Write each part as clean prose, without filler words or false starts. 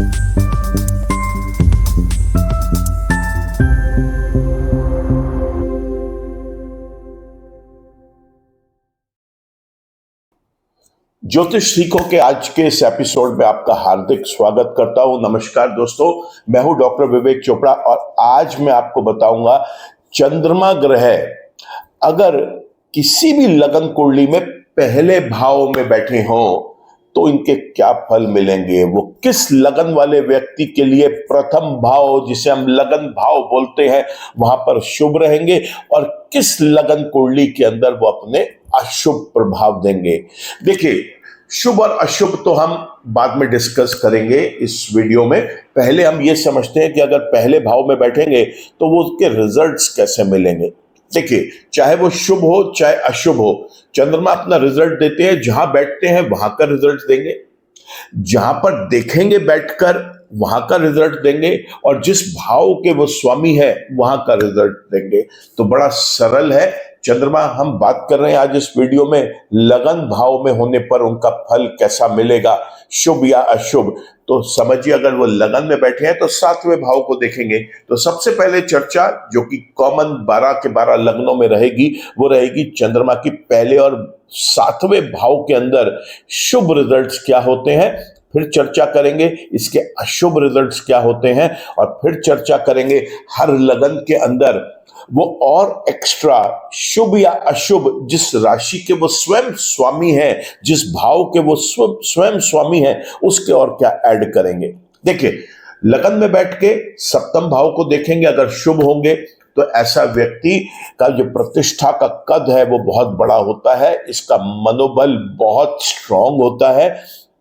ज्योतिष सीखो के आज के इस एपिसोड में आपका हार्दिक स्वागत करता हूं। नमस्कार दोस्तों, मैं हूं डॉक्टर विवेक चोपड़ा और आज मैं आपको बताऊंगा चंद्रमा ग्रह अगर किसी भी लगन कुंडली में पहले भाव में बैठे हों तो इनके क्या फल मिलेंगे। वो किस लगन वाले व्यक्ति के लिए प्रथम भाव, जिसे हम लगन भाव बोलते हैं, वहां पर शुभ रहेंगे और किस लगन कुंडली के अंदर वो अपने अशुभ प्रभाव देंगे। देखिए, शुभ और अशुभ तो हम बाद में डिस्कस करेंगे इस वीडियो में। पहले हम ये समझते हैं कि अगर पहले भाव में बैठेंगे तो वो उसके रिजल्ट्स कैसे मिलेंगे। देखिए, चाहे वो शुभ हो चाहे अशुभ हो, चंद्रमा अपना रिजल्ट देते हैं। जहां बैठते हैं वहां का रिजल्ट देंगे, जहां पर देखेंगे बैठकर वहां का रिजल्ट देंगे, और जिस भाव के वो स्वामी है वहां का रिजल्ट देंगे। तो बड़ा सरल है। चंद्रमा, हम बात कर रहे हैं आज इस वीडियो में लगन भाव में होने पर उनका फल कैसा मिलेगा, शुभ या अशुभ। तो समझिए, अगर वो लगन में बैठे हैं तो 7वें भाव को देखेंगे। तो सबसे पहले चर्चा जो कि कॉमन 12 के 12 लग्नों में रहेगी, वो रहेगी चंद्रमा की पहले और 7वें भाव के अंदर शुभ रिजल्ट्स क्या होते हैं। फिर चर्चा करेंगे इसके अशुभ रिजल्ट्स क्या होते हैं, और फिर चर्चा करेंगे हर लगन के अंदर वो और एक्स्ट्रा शुभ या अशुभ जिस राशि के वो स्वयं स्वामी है, जिस भाव के वो स्वयं स्वामी है, उसके और क्या ऐड करेंगे। देखिए, लगन में बैठ के सप्तम भाव को देखेंगे। अगर शुभ होंगे तो ऐसा व्यक्ति का जो प्रतिष्ठा का कद है वो बहुत बड़ा होता है, इसका मनोबल बहुत स्ट्रांग होता है,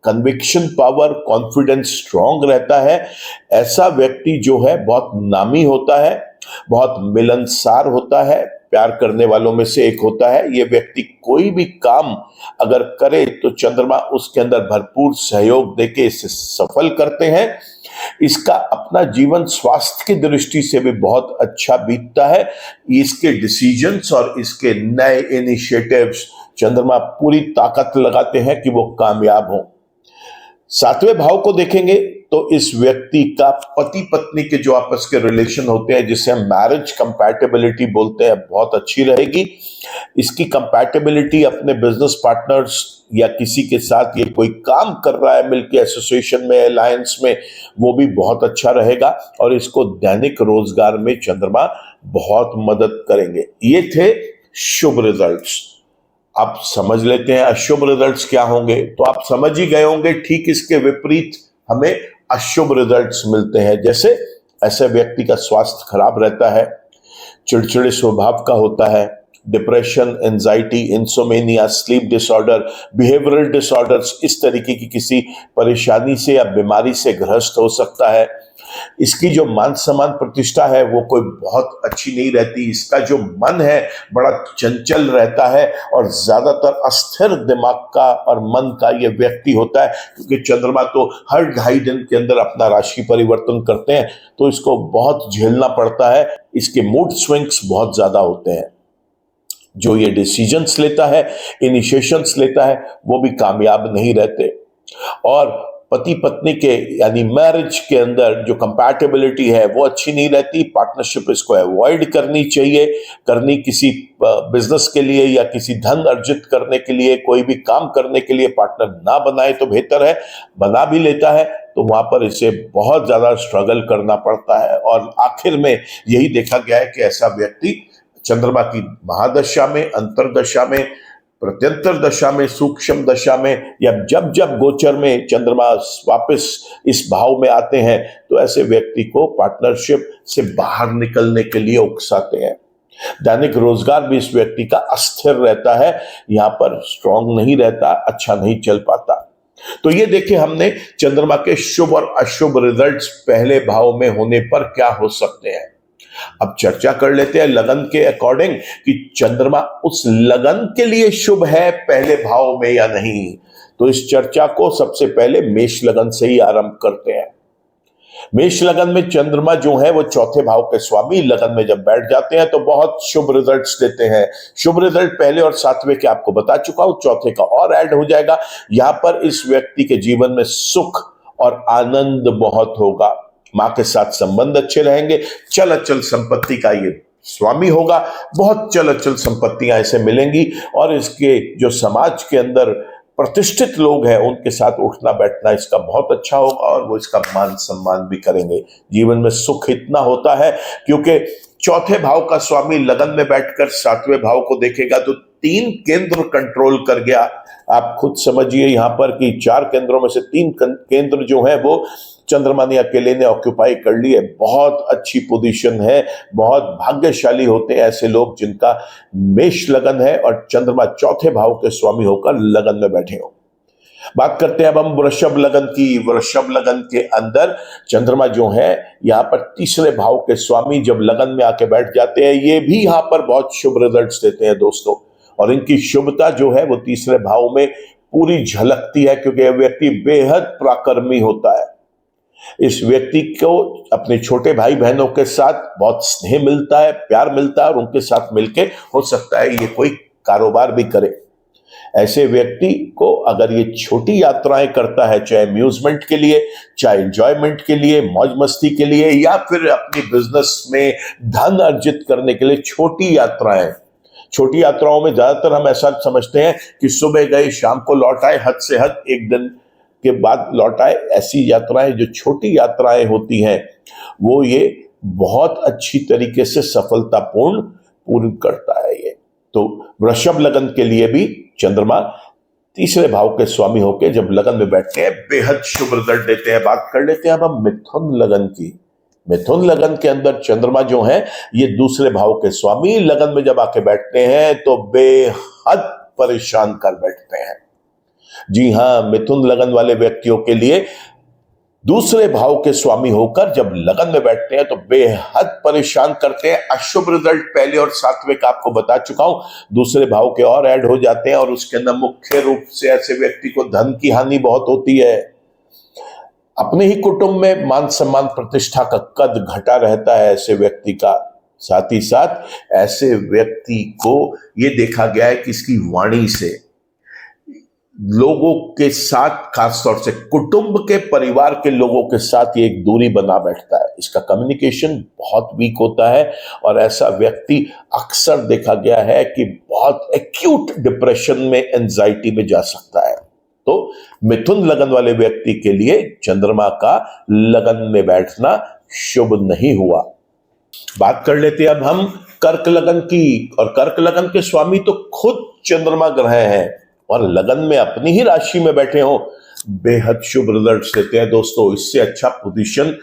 कन्विक्शन पावर, कॉन्फिडेंस स्ट्रांग रहता है। ऐसा व्यक्ति जो है बहुत नामी होता है, बहुत मिलनसार होता है, प्यार करने वालों में से एक होता है। यह व्यक्ति कोई भी काम अगर करे तो चंद्रमा उसके अंदर भरपूर सहयोग देके इसे सफल करते हैं। इसका अपना जीवन स्वास्थ्य की दृष्टि से भी बहुत अच्छा बीतता है। इसके डिसीजंस और इसके नए इनिशिएटिव्स चंद्रमा पूरी ताकत लगाते हैं कि वो कामयाब हों। 7वें भाव को देखेंगे तो इस व्यक्ति का पति पत्नी के जो आपस के रिलेशन होते हैं, जिसे हम मैरिज कंपैटिबिलिटी बोलते हैं, बहुत अच्छी रहेगी। इसकी कंपैटिबिलिटी अपने बिजनेस पार्टनर्स या किसी के साथ ये कोई काम कर रहा है मिलकर एसोसिएशन में, अलायंस में, वो भी बहुत अच्छा रहेगा और इसको दैनिक रोजगार में चंद्रमा बहुत मदद करेंगे। ये थे शुभ रिजल्ट्स। आप समझ लेते हैं अशुभ रिजल्ट्स क्या होंगे। तो आप समझ ही गए होंगे, ठीक इसके विपरीत हमें अशुभ रिजल्ट्स मिलते हैं। जैसे ऐसे व्यक्ति का स्वास्थ्य खराब रहता है, चिड़चिड़े स्वभाव का होता है, depression, anxiety, insomnia, sleep disorder, behavioural disorders, इस तरीके की किसी परेशानी से या बीमारी से ग्रस्त हो सकता है। इसकी जो मान सम्मान प्रतिष्ठा है वो कोई बहुत अच्छी नहीं रहती। इसका जो मन है बड़ा चंचल रहता है और ज्यादातर अस्थिर दिमाग का और मन का ये व्यक्ति होता है, क्योंकि चंद्रमा तो हर 2.5 दिन के अंदर अपना राशि परिवर्तन करते हैं, तो इसको बहुत झेलना पड़ता है। इसके मूड स्विंग्स बहुत ज्यादा होते हैं। जो ये डिसीजंस लेता है, इनिशिएशंस लेता है, वो भी कामयाब नहीं रहते। और पति पत्नी के यानी मैरिज के अंदर जो कंपैटिबिलिटी है वो अच्छी नहीं रहती। पार्टनरशिप इसको अवॉइड करनी चाहिए। करनी किसी बिजनेस के लिए या किसी धन अर्जित करने के लिए, कोई भी काम करने के लिए पार्टनर ना बनाए तो बेहतर है। बना भी लेता है तो वहां पर इसे बहुत ज्यादा स्ट्रगल करना पड़ता है। और आखिर में यही देखा गया है कि ऐसा व्यक्ति चंद्रमा की महादशा में, अंतरदशा में, प्रत्यंतर दशा में, सूक्ष्म दशा में, या जब जब गोचर में चंद्रमा वापस इस भाव में आते हैं तो ऐसे व्यक्ति को पार्टनरशिप से बाहर निकलने के लिए उकसाते हैं। दैनिक रोजगार भी इस व्यक्ति का अस्थिर रहता है, यहां पर स्ट्रांग नहीं रहता, अच्छा नहीं चल पाता। तो ये देखिए, हमने चंद्रमा के शुभ और अशुभ रिजल्ट्स पहले भाव में होने पर क्या हो सकते हैं। अब चर्चा कर लेते हैं लगन के अकॉर्डिंग कि चंद्रमा उस लगन के लिए शुभ है पहले भाव में या नहीं। तो इस चर्चा को सबसे पहले मेष लगन से ही आरंभ करते हैं। मेष लगन में चंद्रमा जो है वो चौथे भाव के स्वामी लगन में जब बैठ जाते हैं तो बहुत शुभ रिजल्ट्स देते हैं। शुभ रिजल्ट पहले और 7वें के आपको बता चुका हूं, चौथे का और ऐड हो जाएगा। यहां पर इस व्यक्ति के जीवन में सुख और आनंद बहुत होगा। मां के साथ संबंध अच्छे रहेंगे। चल अचल संपत्ति का ये स्वामी होगा। बहुत चल अचल संपत्तियां ऐसे मिलेंगी और इसके जो समाज के अंदर प्रतिष्ठित लोग हैं उनके साथ उठना बैठना इसका बहुत अच्छा होगा और वो इसका मान सम्मान भी करेंगे। जीवन में सुख इतना होता है क्योंकि चौथे भाव का स्वामी लगन में बैठकर सातवें भाव को देखेगा तो 3 केंद्र कंट्रोल कर गया। आप खुद समझिए यहां पर कि 4 केंद्रों में से 3 केंद्र जो है वो चंद्रमा ने अकेले ने ऑक्यूपाई कर लिए। बहुत अच्छी पोजीशन है। बहुत भाग्यशाली होते हैं ऐसे लोग जिनका मेष लगन है और चंद्रमा चौथे भाव के स्वामी होकर लगन में बैठे हो। बात करते हैं अब हम वृषभ लगन की। वृषभ लगन के अंदर चंद्रमा जो है यहां पर तीसरे भाव के स्वामी जब लगन में आके बैठ जाते हैं, ये भी यहां पर बहुत शुभ रिजल्ट्स देते हैं दोस्तों। और इनकी शुभता जो है वो तीसरे भाव में पूरी झलकती है क्योंकि यह व्यक्ति बेहद पराक्रमी होता है। इस व्यक्ति को अपने छोटे भाई बहनों के साथ बहुत स्नेह मिलता है, प्यार मिलता है और उनके साथ मिलके हो सकता है ये कोई कारोबार भी करे। ऐसे व्यक्ति को अगर ये छोटी यात्राएं करता है, चाहे अम्यूजमेंट के लिए, चाहे एंजॉयमेंट के लिए, मौज मस्ती के लिए या फिर अपनी बिजनेस में धन अर्जित करने के लिए, छोटी यात्राओं में ज्यादातर हम ऐसा समझते हैं कि सुबह गए शाम को लौट आए, हद से हद एक दिन के बाद लौट आए। ऐसी यात्राएं जो छोटी यात्राएं होती हैं वो ये बहुत अच्छी तरीके से सफलतापूर्ण पूर्ण करता है ये। तो वृषभ लगन के लिए भी चंद्रमा तीसरे भाव के स्वामी होके जब लगन में बैठते हैं बेहद शुभ रिजल्ट देते हैं। बात कर लेते हैं अब हम मिथुन लगन की। मिथुन लगन के अंदर चंद्रमा जो है ये दूसरे भाव के स्वामी लगन में जब आके बैठते हैं तो बेहद परेशान कर बैठते हैं। जी हां, मिथुन लगन वाले व्यक्तियों के लिए दूसरे भाव के स्वामी होकर जब लगन में बैठते हैं तो बेहद परेशान करते हैं। अशुभ रिजल्ट पहले और सातवें का आपको बता चुका हूं, दूसरे भाव के और ऐड हो जाते हैं और उसके अंदर मुख्य रूप से ऐसे व्यक्ति को धन की हानि बहुत होती है। अपने ही कुटुंब में मान सम्मान प्रतिष्ठा का कद घटा रहता है ऐसे व्यक्ति का। साथ ही साथ ऐसे व्यक्ति को यह देखा गया है कि इसकी वाणी से लोगों के साथ, खासतौर से कुटुंब के परिवार के लोगों के साथ ये एक दूरी बना बैठता है। इसका कम्युनिकेशन बहुत वीक होता है और ऐसा व्यक्ति अक्सर देखा गया है कि बहुत एक्यूट डिप्रेशन में, एंजाइटी में जा सकता है। तो मिथुन लगन वाले व्यक्ति के लिए चंद्रमा का लगन में बैठना शुभ नहीं हुआ। बात कर लेते हैं अब हम कर्क लगन की। और कर्क लगन के स्वामी तो खुद चंद्रमा ग्रह हैं और लगन में अपनी ही राशि में बैठे हो, बेहद शुभ रिजल्ट्स देते हैं दोस्तों। इससे अच्छा पोजीशन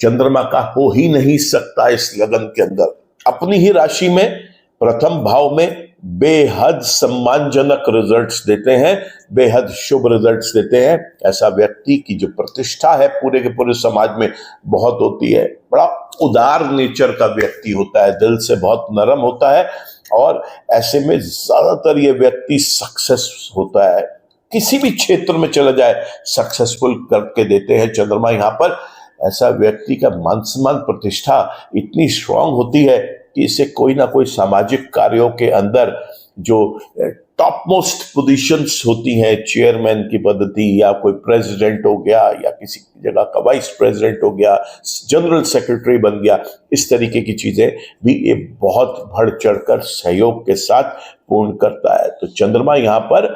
चंद्रमा का हो ही नहीं सकता इस लगन के अंदर। अपनी ही राशि में प्रथम भाव में बेहद सम्मानजनक रिजल्ट्स देते हैं, बेहद शुभ रिजल्ट्स देते हैं। ऐसा व्यक्ति की जो प्रतिष्ठा है पूरे के पूरे समाज में बहुत होती है। बड़ा उदार नेचर का व्यक्ति होता है, दिल से बहुत नरम होता है और ऐसे में ज्यादातर ये व्यक्ति सक्सेस होता है। किसी भी क्षेत्र में चला जाए सक्सेसफुल करके देते हैं चंद्रमा यहां पर। ऐसा व्यक्ति का मान सम्मान प्रतिष्ठा इतनी स्ट्रांग होती है कि इसे कोई ना कोई सामाजिक कार्यों के अंदर जो टॉप मोस्ट पोजीशंस होती हैं, चेयरमैन की पद्धति या कोई प्रेसिडेंट हो गया या किसी जगह का वाइस प्रेसिडेंट हो गया, जनरल सेक्रेटरी बन गया, इस तरीके की चीजें भी ये बहुत बढ़ चढ़कर सहयोग के साथ पूर्ण करता है। तो चंद्रमा यहाँ पर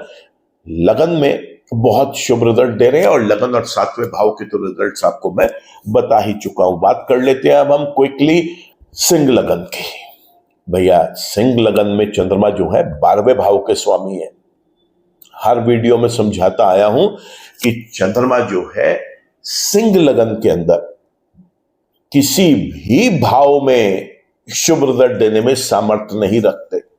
लगन में बहुत शुभ रिजल्ट दे रहे हैं और लगन और सातवें भाव के तो रिजल्ट्स आपको मैं बता ही चुका हूं। बात कर लेते हैं अब हम क्विकली सिंह लगन की। भैया सिंह लगन में चंद्रमा जो है 12वें भाव के स्वामी है। हर वीडियो में समझाता आया हूं कि चंद्रमा जो है सिंह लगन के अंदर किसी भी भाव में शुभ रिजल्ट देने में सामर्थ्य नहीं रखते।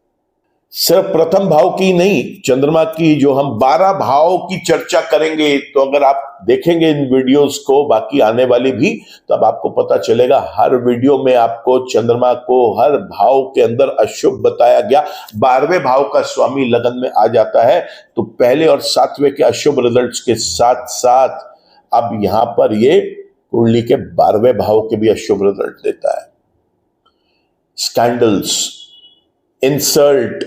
सिर्फ प्रथम भाव की नहीं, चंद्रमा की जो हम 12 भाव की चर्चा करेंगे, तो अगर आप देखेंगे इन वीडियोस को बाकी आने वाली भी, तब आपको पता चलेगा हर वीडियो में आपको चंद्रमा को हर भाव के अंदर अशुभ बताया गया। 12वें भाव का स्वामी लगन में आ जाता है तो पहले और सातवें के अशुभ रिजल्ट्स के साथ साथ अब यहां पर ये कुंडली के 12वें भाव के भी अशुभ रिजल्ट देता है। स्कैंडल्स, इंसल्ट,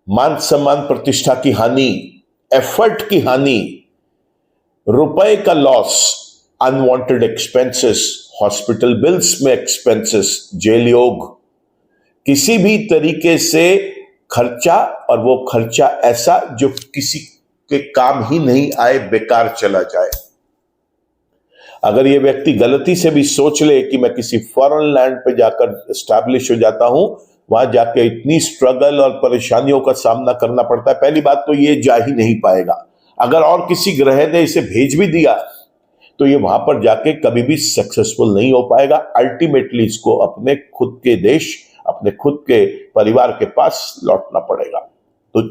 मान सम्मान प्रतिष्ठा की हानि, एफर्ट की हानि, रुपए का loss, unwanted expenses, hospital bills में एक्सपेंसेस, जेल योग, किसी भी तरीके से खर्चा, और वो खर्चा ऐसा जो किसी के काम ही नहीं आए, बेकार चला जाए। अगर ये व्यक्ति गलती से भी सोच ले कि मैं किसी फॉरेन लैंड पे जाकर एस्टैब्लिश हो जाता हूं, वहां जाके इतनी स्ट्रगल और परेशानियों का सामना करना पड़ता है, पहली बात तो ये जा ही नहीं पाएगा। अगर और किसी ग्रह ने इसे भेज भी दिया तो ये वहां पर जाके कभी भी सक्सेसफुल नहीं हो पाएगा। अल्टीमेटली इसको अपने खुद के देश, अपने खुद के परिवार के पास लौटना पड़ेगा। तो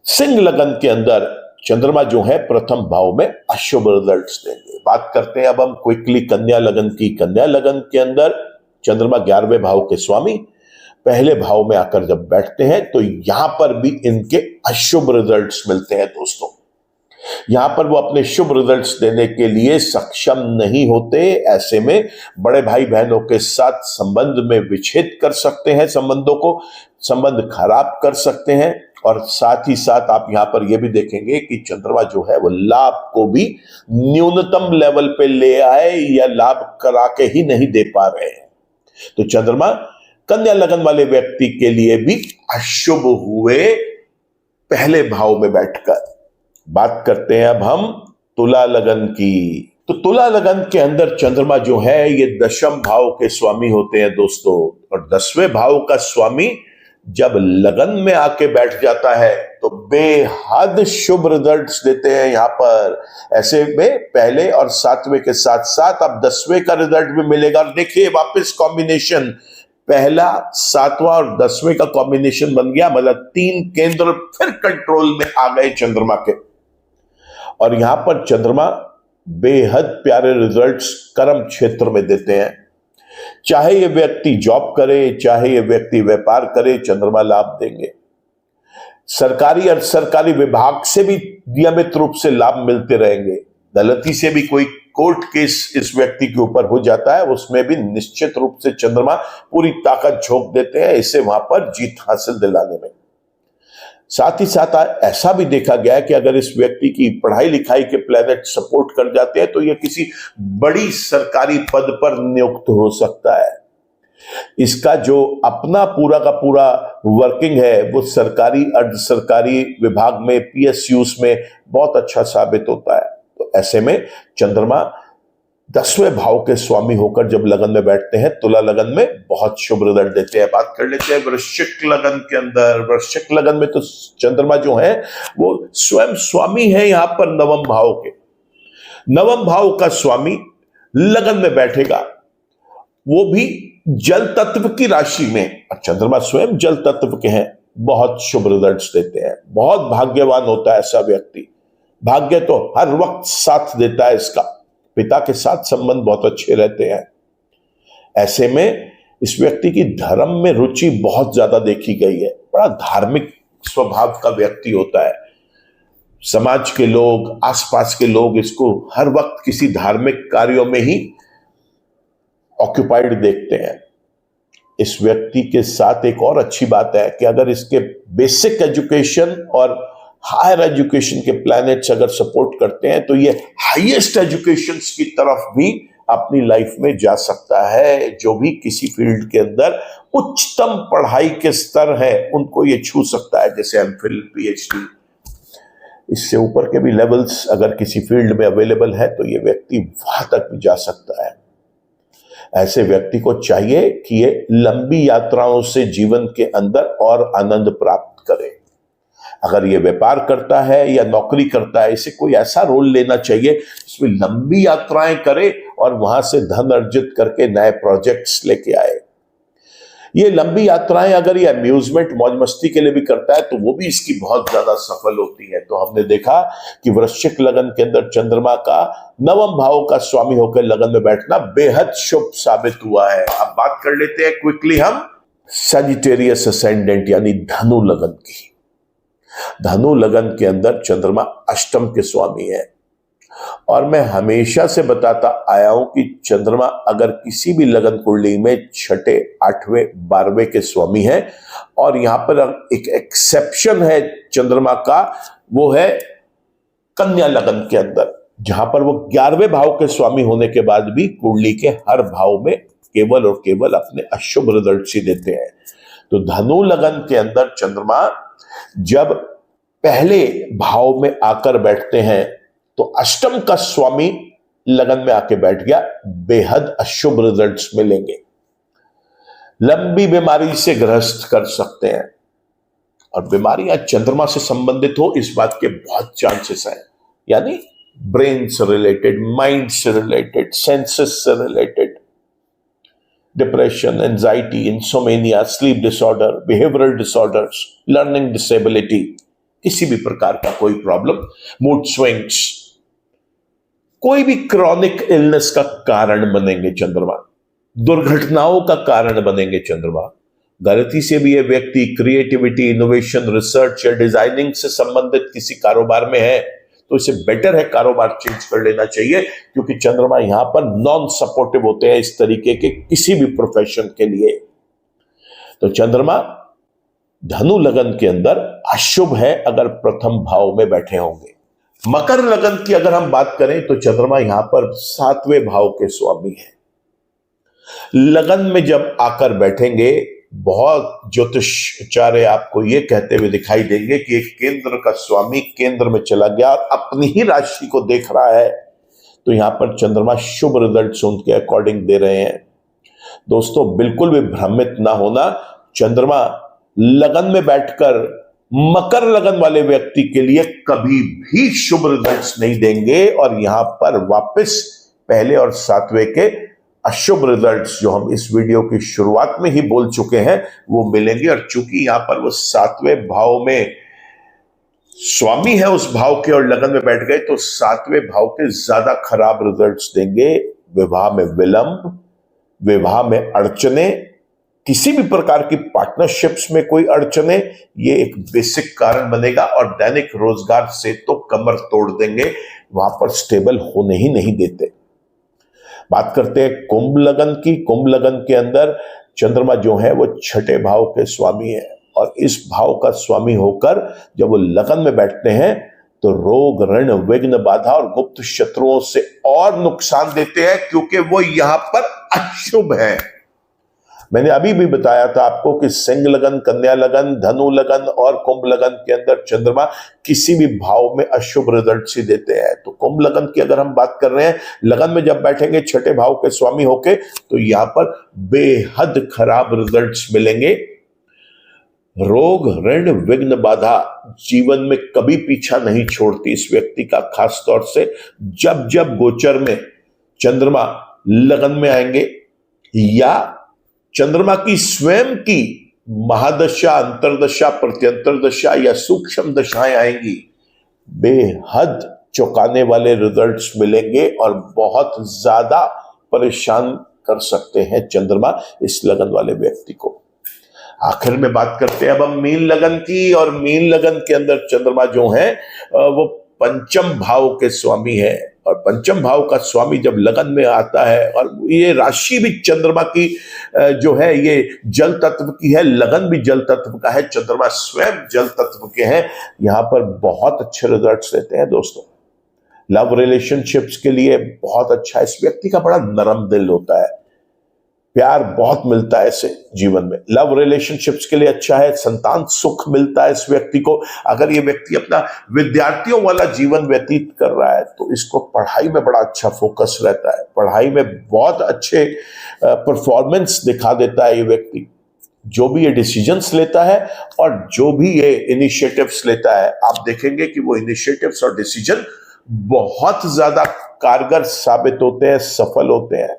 सिंह लगन के अंदर चंद्रमा जो है प्रथम भाव में अशुभ रिजल्ट्स देंगे। बात करते हैं अब हम क्विकली कन्या लगन की। कन्या लगन के अंदर चंद्रमा 11वें भाव के स्वामी पहले भाव में आकर जब बैठते हैं तो यहां पर भी इनके अशुभ रिजल्ट्स मिलते हैं दोस्तों। यहां पर वो अपने शुभ रिजल्ट्स देने के लिए सक्षम नहीं होते। ऐसे में बड़े भाई बहनों के साथ संबंध में विच्छेद कर सकते हैं, संबंधों को, संबंध खराब कर सकते हैं। और साथ ही साथ आप यहां पर यह भी देखेंगे कि चंद्रमा जो है वो लाभ को भी न्यूनतम लेवल पे ले आए या लाभ करा के ही नहीं दे पा रहे हैं। तो चंद्रमा कन्या लगन वाले व्यक्ति के लिए भी अशुभ हुए पहले भाव में बैठकर। बात करते हैं अब हम तुला लगन की। तो तुला लगन के अंदर चंद्रमा जो है ये दशम भाव के स्वामी होते हैं दोस्तों, और 10वें भाव का स्वामी जब लगन में आके बैठ जाता है तो बेहद शुभ रिजल्ट्स देते हैं यहां पर। ऐसे में पहले और 7वें के साथ साथ अब 10वें का रिजल्ट भी मिलेगा। देखिए वापस कॉम्बिनेशन, पहला 7वां और 10वें का कॉम्बिनेशन बन गया, मतलब 3 केंद्र फिर कंट्रोल में आ गए चंद्रमा के। और यहां पर चंद्रमा बेहद प्यारे रिजल्ट्स कर्म क्षेत्र में देते हैं। चाहे ये व्यक्ति जॉब करे, चाहे ये व्यक्ति व्यापार करे, चंद्रमा लाभ देंगे। सरकारी और सरकारी विभाग से भी नियमित रूप से लाभ मिलते रहेंगे। गलती से भी कोई कोर्ट केस इस व्यक्ति के ऊपर हो जाता है, उसमें भी निश्चित रूप से चंद्रमा पूरी ताकत झोंक देते हैं इसे वहां पर जीत हासिल दिलाने में। साथ ही साथ ऐसा भी देखा गया है कि अगर इस व्यक्ति की पढ़ाई लिखाई के प्लैनेट सपोर्ट कर जाते हैं तो यह किसी बड़ी सरकारी पद पर नियुक्त हो सकता है। इसका जो अपना पूरा का पूरा वर्किंग है वो सरकारी अर्ध सरकारी विभाग में, पीएसयूज में बहुत अच्छा साबित होता है। तो ऐसे में चंद्रमा 10वें भाव के स्वामी होकर जब लगन में बैठते हैं, तुला लगन में बहुत शुभ रिजल्ट देते हैं। बात कर लेते हैं वृश्चिक लगन के अंदर। वृश्चिक लगन में तो चंद्रमा जो है वो स्वयं स्वामी है यहां पर 9वें भाव के। 9वें भाव का स्वामी लगन में बैठेगा, वो भी जल तत्व की राशि में, और चंद्रमा स्वयं जल तत्व के हैं, बहुत शुभ रिजल्ट्स देते हैं। बहुत भाग्यवान होता है ऐसा व्यक्ति। भाग्य तो हर वक्त साथ देता है इसका। पिता के साथ संबंध बहुत अच्छे रहते हैं। ऐसे में इस व्यक्ति की धर्म में रुचि बहुत ज्यादा देखी गई है। बड़ा धार्मिक स्वभाव का व्यक्ति होता है। समाज के लोग, आसपास के लोग इसको हर वक्त किसी धार्मिक कार्यों में ही ऑक्यूपाइड देखते हैं। इस व्यक्ति के साथ एक और अच्छी बात है कि अगर इसके बेसिक एजुकेशन और हायर एजुकेशन के प्लैनेट्स अगर सपोर्ट करते हैं तो ये हाईएस्ट एजुकेशन की तरफ भी अपनी लाइफ में जा सकता है। जो भी किसी फील्ड के अंदर उच्चतम पढ़ाई के स्तर है उनको ये छू सकता है, जैसे एमफिल, पीएचडी, इससे ऊपर के भी लेवल्स अगर किसी फील्ड में अवेलेबल है तो ये व्यक्ति वहां तक भी जा सकता है। ऐसे व्यक्ति को चाहिए कि ये लंबी यात्राओं से जीवन के अंदर और आनंद प्राप्त करे। अगर ये व्यापार करता है या नौकरी करता है, इसे कोई ऐसा रोल लेना चाहिए जिसमें लंबी यात्राएं करे और वहां से धन अर्जित करके नए प्रोजेक्ट्स लेके आए। ये लंबी यात्राएं अगर ये अम्यूजमेंट, मौज मस्ती के लिए भी करता है तो वो भी इसकी बहुत ज्यादा सफल होती है। तो हमने देखा कि वृश्चिक लगन के अंदर चंद्रमा का 9वें भाव का स्वामी होकर लगन में बैठना बेहद शुभ साबित हुआ है। अब बात कर लेते हैं क्विकली हम सजिटेरियस असेंडेंट यानी धनु लगन की। धनु लगन के अंदर चंद्रमा अष्टम के स्वामी है, और मैं हमेशा से बताता आया हूं कि चंद्रमा अगर किसी भी लगन कुंडली में 6, 8वें, 12वें के स्वामी है, और यहां पर एक एक्सेप्शन है चंद्रमा का, वो है कन्या लगन के अंदर। जहां पर वो 11वें भाव के स्वामी होने के बाद भी कुंडली के हर भाव में केवल और केवल अपने अशुभ रिजल्ट ही देते हैं। तो धनु लगन के अंदर चंद्रमा जब पहले भाव में आकर बैठते हैं तो अष्टम का स्वामी लगन में आके बैठ गया, बेहद अशुभ रिजल्ट्स मिलेंगे। लंबी बीमारी से ग्रस्त कर सकते हैं, और बीमारियां चंद्रमा से संबंधित हो इस बात के बहुत चांसेस हैं, यानी ब्रेन से रिलेटेड, माइंड से रिलेटेड, सेंसेस से related, depression, anxiety, insomnia, sleep disorder, behavioural disorders, learning disability, किसी भी प्रकार का कोई प्रॉब्लम, मूड स्विंग्स, कोई भी क्रॉनिक इलनेस का कारण बनेंगे चंद्रमा, दुर्घटनाओं का कारण बनेंगे चंद्रमा। गलती से भी ये व्यक्ति क्रिएटिविटी, इनोवेशन, रिसर्च या डिजाइनिंग से संबंधित किसी कारोबार में है तो इसे बेटर है कारोबार चेंज कर लेना चाहिए, क्योंकि चंद्रमा यहां पर नॉन सपोर्टिव होते हैं इस तरीके के किसी भी प्रोफेशन के लिए। तो चंद्रमा धनु लगन के अंदर अशुभ है अगर प्रथम भाव में बैठे होंगे। मकर लगन की अगर हम बात करें तो चंद्रमा यहां पर 7वें भाव के स्वामी है। लगन में जब आकर बैठेंगे, बहुत ज्योतिषाचार्य आपको यह कहते हुए दिखाई देंगे कि एक केंद्र का स्वामी केंद्र में चला गया और अपनी ही राशि को देख रहा है, तो यहां पर चंद्रमा शुभ रिजल्ट्स उनके अकॉर्डिंग दे रहे हैं। दोस्तों बिल्कुल भी भ्रमित ना होना, चंद्रमा लगन में बैठकर मकर लगन वाले व्यक्ति के लिए कभी भी शुभ रिजल्ट्स नहीं देंगे, और यहां पर वापस पहले और 7वें के अशुभ रिजल्ट्स जो हम इस वीडियो की शुरुआत में ही बोल चुके हैं वो मिलेंगे। और चूंकि यहां पर वो 7वें भाव में स्वामी है उस भाव के और लगन में बैठ गए, तो 7वें भाव के ज्यादा खराब रिजल्ट्स देंगे। विवाह में विलंब, विवाह में अड़चने, किसी भी प्रकार की पार्टनरशिप्स में कोई अड़चने, ये एक बेसिक कारण बनेगा। और दैनिक रोजगार से तो कमर तोड़ देंगे, वहां पर स्टेबल होने ही नहीं देते। बात करते हैं कुंभ लगन की। कुंभ लगन के अंदर चंद्रमा जो है वो 6ठे भाव के स्वामी है, और इस भाव का स्वामी होकर जब वो लगन में बैठते हैं तो रोग, ऋण, विघ्न, बाधा और गुप्त शत्रुओं से और नुकसान देते हैं, क्योंकि वो यहां पर अशुभ है। मैंने अभी भी बताया था आपको कि सिंह लगन, कन्या लगन, धनु लगन और कुंभ लगन के अंदर चंद्रमा किसी भी भाव में अशुभ रिजल्ट ही देते हैं। तो कुंभ लगन की अगर हम बात कर रहे हैं, लगन में जब बैठेंगे 6ठे भाव के स्वामी होके, तो यहां पर बेहद खराब रिजल्ट्स मिलेंगे। रोग, ऋण, विघ्न, बाधा जीवन में कभी पीछा नहीं छोड़ती इस व्यक्ति का, खास तौर से जब जब गोचर में चंद्रमा लगन में आएंगे या चंद्रमा की स्वयं की महादशा, अंतरदशा, प्रत्यंतर दशा या सूक्ष्म दशाएं आएंगी, बेहद चौंकाने वाले रिजल्ट्स मिलेंगे और बहुत ज्यादा परेशान कर सकते हैं चंद्रमा इस लगन वाले व्यक्ति को। आखिर में बात करते हैं अब हम मीन लगन की, और मीन लगन के अंदर चंद्रमा जो है वो पंचम भाव के स्वामी है, और पंचम भाव का स्वामी जब लगन में आता है, और ये राशि भी चंद्रमा की जो है ये जल तत्व की है, लगन भी जल तत्व का है, चंद्रमा स्वयं जल तत्व के हैं, यहां पर बहुत अच्छे रिजल्ट्स देते हैं दोस्तों। लव रिलेशनशिप्स के लिए बहुत अच्छा है। इस व्यक्ति का बड़ा नरम दिल होता है, प्यार बहुत मिलता है इसे जीवन में। लव रिलेशनशिप्स के लिए अच्छा है, संतान सुख मिलता है इस व्यक्ति को। अगर ये व्यक्ति अपना विद्यार्थियों वाला जीवन व्यतीत कर रहा है तो इसको पढ़ाई में बड़ा अच्छा फोकस रहता है, पढ़ाई में बहुत अच्छे परफॉर्मेंस दिखा देता है ये व्यक्ति। जो भी ये डिसीजंस लेता है और जो भी ये इनिशिएटिव्स लेता है, आप देखेंगे कि वो इनिशिएटिव्स और डिसीजन बहुत ज्यादा कारगर साबित होते हैं, सफल होते हैं।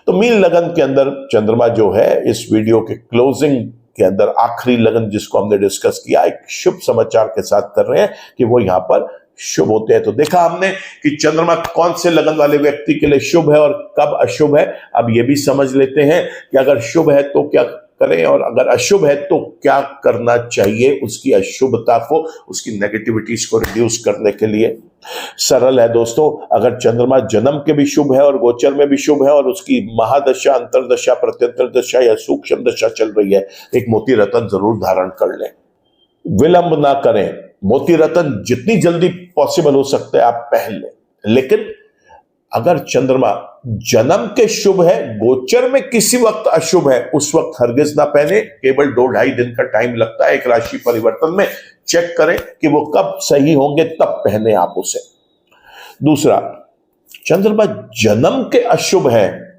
तो मीन लगन के अंदर चंद्रमा जो है इस वीडियो के क्लोजिंग के अंदर आखिरी लगन जिसको हमने डिस्कस किया, एक शुभ समाचार के साथ कर रहे हैं कि वो यहां पर शुभ होते हैं। तो देखा हमने कि चंद्रमा कौन से लगन वाले व्यक्ति के लिए शुभ है और कब अशुभ है। अब ये भी समझ लेते हैं कि अगर शुभ है तो क्या करें और अगर अशुभ है तो क्या करना चाहिए उसकी अशुभता को, उसकी नेगेटिविटीज को रिड्यूस करने के लिए। सरल है दोस्तों, अगर चंद्रमा जन्म के भी शुभ है और गोचर में भी शुभ है और उसकी महादशा, अंतरदशा, प्रत्यंतर दशा या सूक्ष्म दशा चल रही है, एक मोती रत्न जरूर धारण कर लें, विलंब ना करें। मोती रत्न जितनी जल्दी पॉसिबल हो सकता है आप पहन लें। लेकिन अगर चंद्रमा जन्म के शुभ है, गोचर में किसी वक्त अशुभ है, उस वक्त हरगिज ना पहने। केवल 2-2.5 दिन का टाइम लगता है एक राशि परिवर्तन में। चेक करें कि वो कब सही होंगे, तब पहने आप उसे। दूसरा, चंद्रमा जन्म के अशुभ है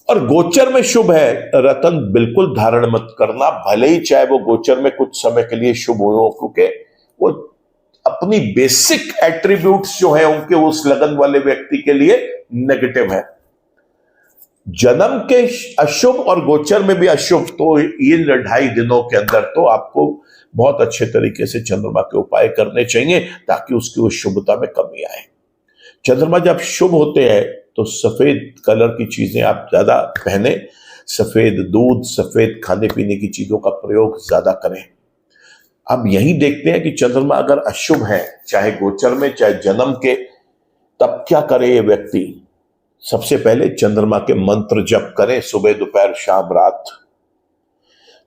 और गोचर में शुभ है, रतन बिल्कुल धारण मत करना, भले ही चाहे वो गोचर में कुछ समय के लिए शुभ हो, क्योंकि वो अपनी बेसिक एट्रीब्यूट्स जो है उनके उस लगन वाले व्यक्ति के लिए नेगेटिव है। जन्म के अशुभ और गोचर में भी अशुभ, तो इन 2.5 दिनों के अंदर तो आपको बहुत अच्छे तरीके से चंद्रमा के उपाय करने चाहिए ताकि उसकी उस शुभता में कमी आए। चंद्रमा जब शुभ होते हैं तो सफेद कलर की चीजें आप ज्यादा पहने, सफेद दूध, सफेद खाने पीने की चीजों का प्रयोग ज्यादा करें। अब यही देखते हैं कि चंद्रमा अगर अशुभ है, चाहे गोचर में चाहे जन्म के, तब क्या करे ये व्यक्ति। सबसे पहले चंद्रमा के मंत्र जप करें, सुबह दोपहर शाम रात।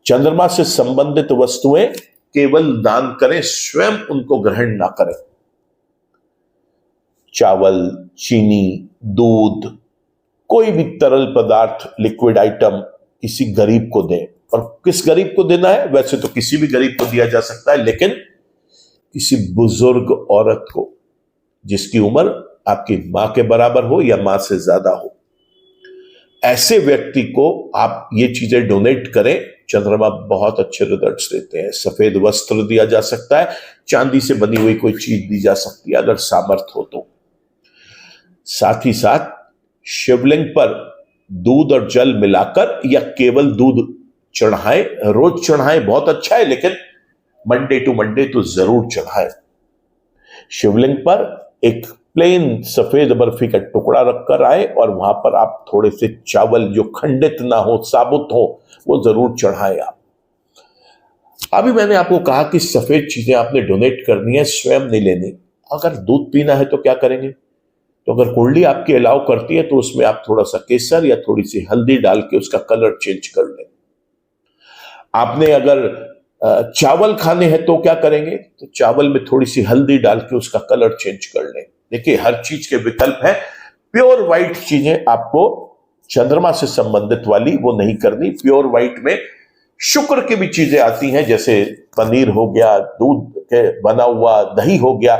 चंद्रमा से संबंधित वस्तुएं केवल दान करें, स्वयं उनको ग्रहण ना करें। चावल, चीनी, दूध, कोई भी तरल पदार्थ, लिक्विड आइटम किसी गरीब को दें। और किस गरीब को देना है? वैसे तो किसी भी गरीब को दिया जा सकता है, लेकिन किसी बुजुर्ग औरत को जिसकी उम्र आपकी मां के बराबर हो या मां से ज्यादा हो, ऐसे व्यक्ति को आप ये चीजें डोनेट करें। चंद्रमा बहुत अच्छे रिजल्ट्स देते हैं। सफेद वस्त्र दिया जा सकता है, चांदी से बनी हुई कोई चीज दी जा सकती है अगर सामर्थ हो तो। साथ ही साथ शिवलिंग पर दूध और जल मिलाकर या केवल दूध चढ़ाएं, रोज चढ़ाएं बहुत अच्छा है, लेकिन मंडे टू मंडे तो जरूर चढ़ाएं। शिवलिंग पर एक प्लेन सफेद बर्फी का टुकड़ा रखकर आए और वहां पर आप थोड़े से चावल जो खंडित ना हो, साबुत हो, वो जरूर चढ़ाएं आप। अभी मैंने आपको कहा कि सफेद चीजें आपने डोनेट करनी है, स्वयं नहीं लेनी। अगर दूध पीना है तो क्या करेंगे? तो अगर कुंडली आपकी अलाउ करती है तो उसमें आप थोड़ा सा केसर या थोड़ी सी हल्दी डाल के उसका कलर चेंज कर लें। आपने अगर चावल खाने हैं तो क्या करेंगे? तो चावल में थोड़ी सी हल्दी डाल के उसका कलर चेंज कर लें। देखिए, हर चीज के विकल्प है। प्योर व्हाइट चीजें आपको चंद्रमा से संबंधित वाली वो नहीं करनी। प्योर व्हाइट में शुक्र की भी चीजें आती हैं, जैसे पनीर हो गया, दूध के बना हुआ दही हो गया,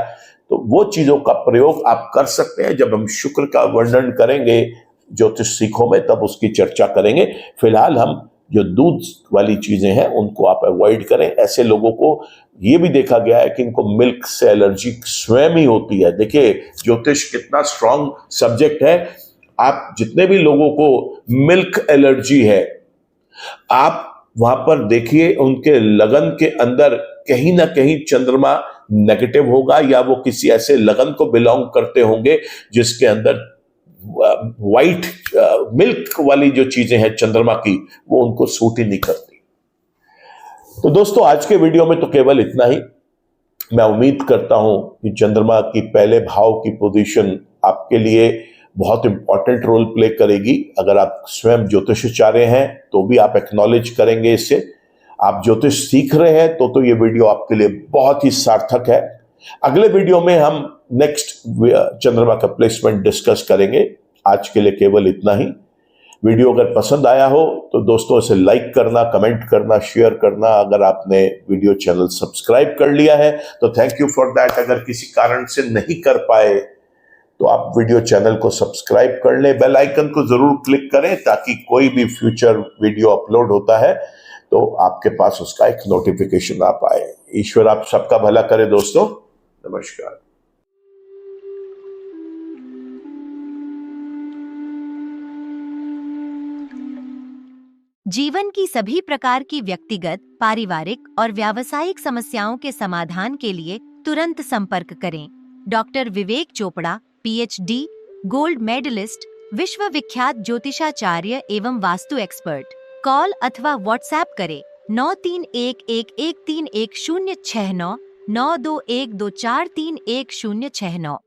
तो वो चीजों का प्रयोग आप कर सकते हैं। जब हम शुक्र का वर्णन करेंगे ज्योतिष सीखों में तब उसकी चर्चा करेंगे। फिलहाल हम जो दूध वाली चीजें हैं उनको आप अवॉइड करें। ऐसे लोगों को ये भी देखा गया है कि इनको मिल्क से एलर्जी स्वयं ही होती है। देखिए, ज्योतिष कितना स्ट्रांग सब्जेक्ट है। आप जितने भी लोगों को मिल्क एलर्जी है, आप वहां पर देखिए उनके लगन के अंदर कहीं ना कहीं चंद्रमा नेगेटिव होगा, या वो किसी ऐसे लगन को बिलोंग करते होंगे जिसके अंदर व्हाइट मिल्क वाली जो चीजें हैं चंद्रमा की, वो उनको सूट ही नहीं करती। तो दोस्तों, आज के वीडियो में तो केवल इतना ही। मैं उम्मीद करता हूं कि चंद्रमा की पहले भाव की पोजीशन आपके लिए बहुत इंपॉर्टेंट रोल प्ले करेगी। अगर आप स्वयं ज्योतिषाचार्य हैं तो भी आप एक्नॉलेज करेंगे इससे। आप ज्योतिष सीख रहे हैं तो ये वीडियो आपके लिए बहुत ही सार्थक है। अगले वीडियो में हम नेक्स्ट चंद्रमा का प्लेसमेंट डिस्कस करेंगे। आज के लिए केवल इतना ही। वीडियो अगर पसंद आया हो तो दोस्तों इसे लाइक करना, कमेंट करना, शेयर करना। अगर आपने वीडियो चैनल सब्सक्राइब कर लिया है तो थैंक यू फॉर दैट। अगर किसी कारण से नहीं कर पाए तो आप वीडियो चैनल को सब्सक्राइब कर लें, बेल आइकन को जरूर क्लिक करें ताकि कोई भी फ्यूचर वीडियो अपलोड होता है तो आपके पास उसका एक नोटिफिकेशन आ पाए। ईश्वर आप सबका भला करे दोस्तों। नमस्कार। जीवन की सभी प्रकार की व्यक्तिगत, पारिवारिक और व्यावसायिक समस्याओं के समाधान के लिए तुरंत संपर्क करें। डॉक्टर विवेक चोपड़ा, पीएचडी, गोल्ड मेडलिस्ट, विश्व विख्यात ज्योतिषाचार्य एवं वास्तु एक्सपर्ट। कॉल अथवा व्हाट्सएप करें 9311131069 9212431069।